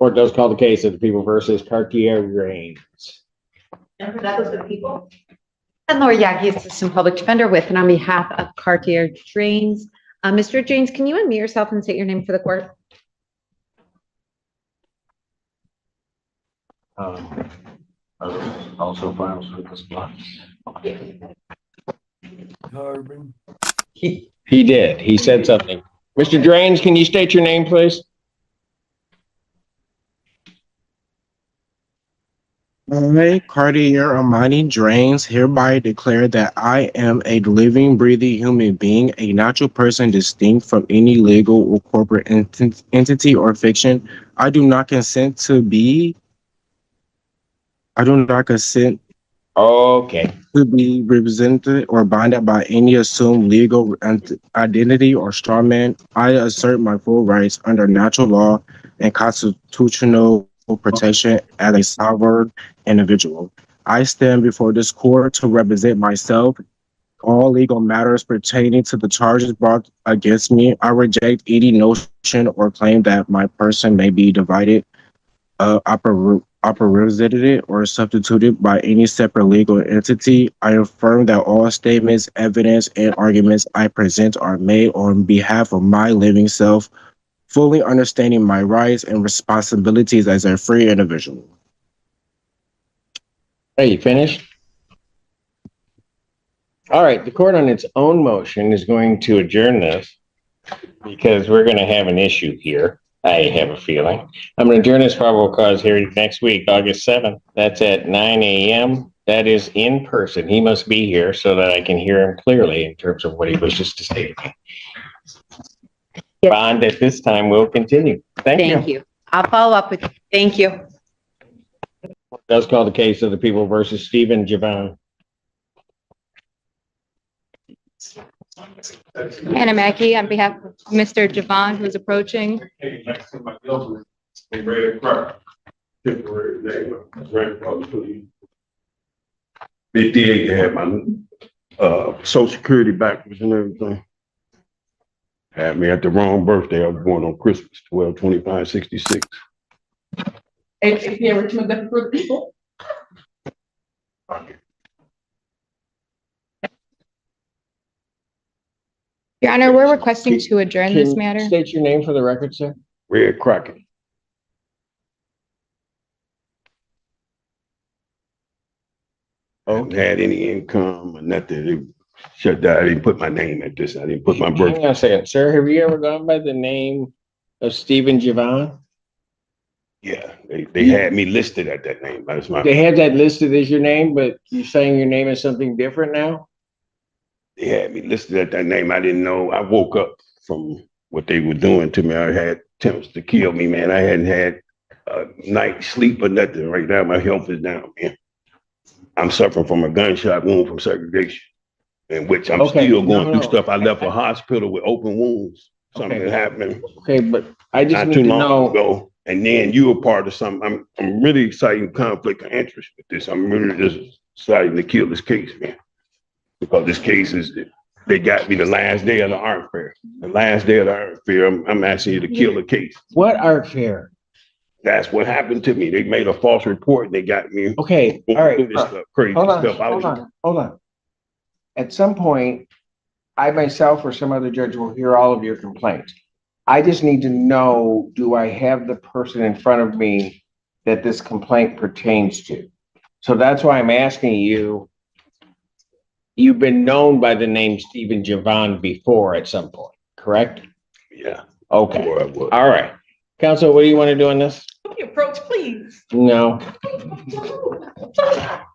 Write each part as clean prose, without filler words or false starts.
Court does call the case of the People versus Cartier Drains. And that was the people. And Laura Yagi, Assistant Public Defender with and on behalf of Cartier Drains. Mr. Drains, can you unmute yourself and state your name for the court? Also files for this block. He did. He said something. Mr. Drains, can you state your name, please? I, Cartier Amani Drains, hereby declare that I am a living, breathing human being, a natural person distinct from any legal or corporate entity or fiction. I do not consent to be represented or binded by any assumed legal identity or strawman. I assert my full rights under natural law and constitutional protection as a sovereign individual. I stand before this court to represent myself. All legal matters pertaining to the charges brought against me. I reject any notion or claim that my person may be divided, operated or substituted by any separate legal entity. I affirm that all statements, evidence, and arguments I present are made on behalf of my living self, fully understanding my rights and responsibilities as a free individual. Hey, you finished? All right, the court on its own motion is going to adjourn this because we're going to have an issue here. I have a feeling. I'm going to adjourn this probable cause hearing next week, August 7th. That's at 9 a.m. That is in person. He must be here so that I can hear him clearly in terms of what he wishes to say to me. Bond at this time will continue. Thank you. I'll follow up with you. Thank you. Does call the case of the People versus Stephen Javon. Anna Mackey on behalf of Mr. Javon, who's approaching. They did have my social security backwards and everything. Had me at the wrong birthday. I was born on Christmas, 12/25/66. If you ever to the for people. Your Honor, we're requesting to adjourn this matter. State your name for the record, sir. Red Kraken. I haven't had any income or nothing. They shut down. I didn't put my name at this. I didn't put my birthday. Hang on a second, sir. Have you ever gone by the name of Stephen Javon? Yeah, they had me listed at that name. That's my. They have that listed as your name, but you're saying your name is something different now? They had me listed at that name. I didn't know. I woke up from what they were doing to me. I had attempts to kill me, man. I hadn't had a night's sleep or nothing. Right now, my health is down, man. I'm suffering from a gunshot wound from segregation, in which I'm still going through stuff. I left a hospital with open wounds. Something happened. Okay, but I just not need too to long know. ago. And then you were part of something. I'm really excited in conflict of interest with this. I'm really just excited to kill this case, man. Because this case is, they got me the last day of the art fair. The last day of the art fair, I'm asking you to kill the case. What art fair? That's what happened to me. They made a false report and they got me. Okay, all right. This stuff, crazy Hold on, stuff. hold on. At some point, I myself or some other judge will hear all of your complaints. I just need to know, do I have the person in front of me that this complaint pertains to? So that's why I'm asking you. You've been known by the name Stephen Javon before at some point, correct? Yeah. Okay. All All right. Counsel, what do you want to do on this? Approach, please. No.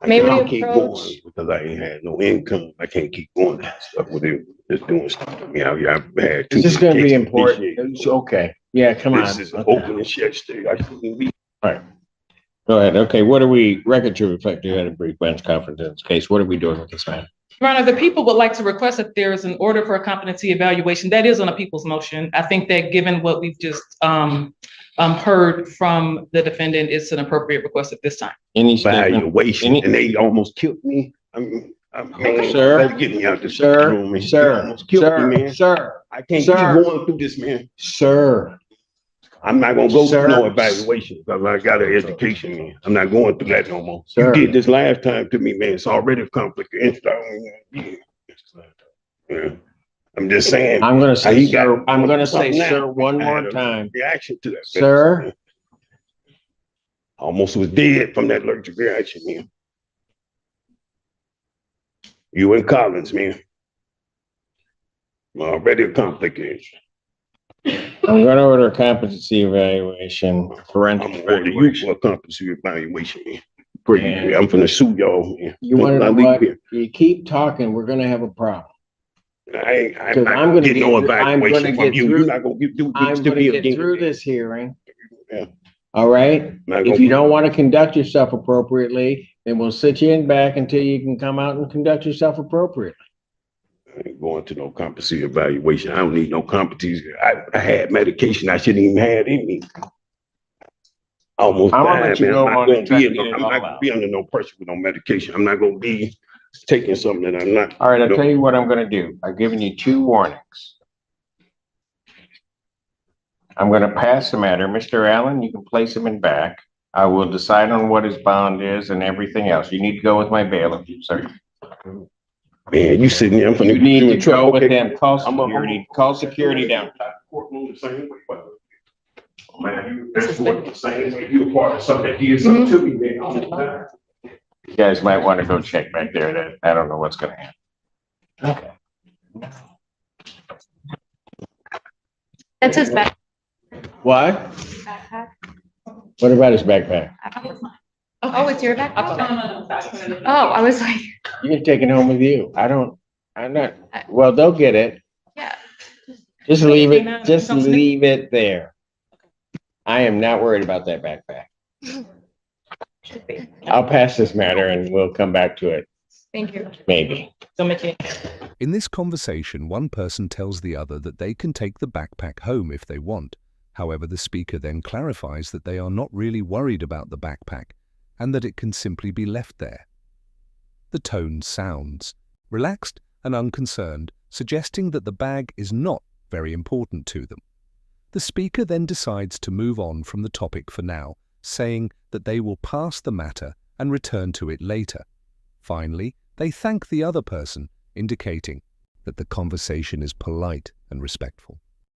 Maybe I we can't keep approach- going because I ain't had no income. I can't keep going that stuff with it. Just doing stuff to me. I've had This is going to be cases. important. It's okay. Yeah, come on. This is Okay. open and shut state. I shouldn't be. All right. Go ahead. Okay, what are we, record to reflect, you had a brief bench conference in this case. What are we doing with this man? Your Honor, the people would like to request that there is an order for a competency evaluation. That is on a people's motion. I think that given what we've just heard from the defendant, it's an appropriate request at this time. Any statement? Evaluation, and they almost killed me. Man, Sir, better get me out this Sir, room, man. They sir, almost killed me, man. sir, I can't sir. keep going through this, man. sir. I'm not gonna go Sir. through no evaluation because I got an education, man. I'm not going through that no more. Sir. You did this last time to me, man. It's already a conflict of interest. Yeah. I'm just saying. I'm gonna say, he got- sir, I'm gonna say, Something sir, now. one I more had a time. Reaction to that. Sir. Almost was dead from that allergic reaction, man. You and Collins, man. Already a conflict of interest. I'm gonna order a competency evaluation, I'm forensic gonna order you evaluation. for a competency evaluation, man. And- I'm finna sue y'all, man. You wanna know I leave what? here. You keep talking, we're gonna have a problem. I'm Because not I'm gonna gonna get no get- I'm evaluation gonna from get you. through- You're not gonna do I'm this to gonna me get again. through this hearing. Yeah. All right? Not If gonna- you don't want to conduct yourself appropriately, then we'll sit you in back until you can come out and conduct yourself appropriately. I ain't going to no competency evaluation. I don't need no competency. I had medication I shouldn't even have in me. I almost I'm gonna died, let you man. go I'm not on gonna and try be to in get no, it I'm all not gonna out. be under no pressure with no medication. I'm not gonna be taking something that I'm not. All right, I'll tell you what I'm gonna do. I've given you 2 warnings. I'm gonna pass the matter. Mr. Allen, you can place him in back. I will decide on what his bond is and everything else. You need to go with my bailiff, sir. Man, you sitting there, I'm finna You get need you to in trouble. go with Okay. him. Call I'm a- security, call security down. Courtroom the same way, but- Man, that's what the same way you a part of something that did something to me, man. all the time. You guys might want to go check back there. That, I don't know what's gonna happen. That's his backpack. What? What about his backpack? Oh, it's your backpack? Oh, I was like, You can take it home with you. I'm not, well, they'll get it. yeah. Just leave it there. I am not worried about that backpack. Should be. I'll pass this matter and we'll come back to it, Thank you. maybe. In this conversation, one person tells the other that they can take the backpack home if they want. However, the speaker then clarifies that they are not really worried about the backpack and that it can simply be left there. The tone sounds relaxed and unconcerned, suggesting that the bag is not very important to them. The speaker then decides to move on from the topic for now, saying that they will pass the matter and return to it later. Finally, they thank the other person, indicating that the conversation is polite and respectful.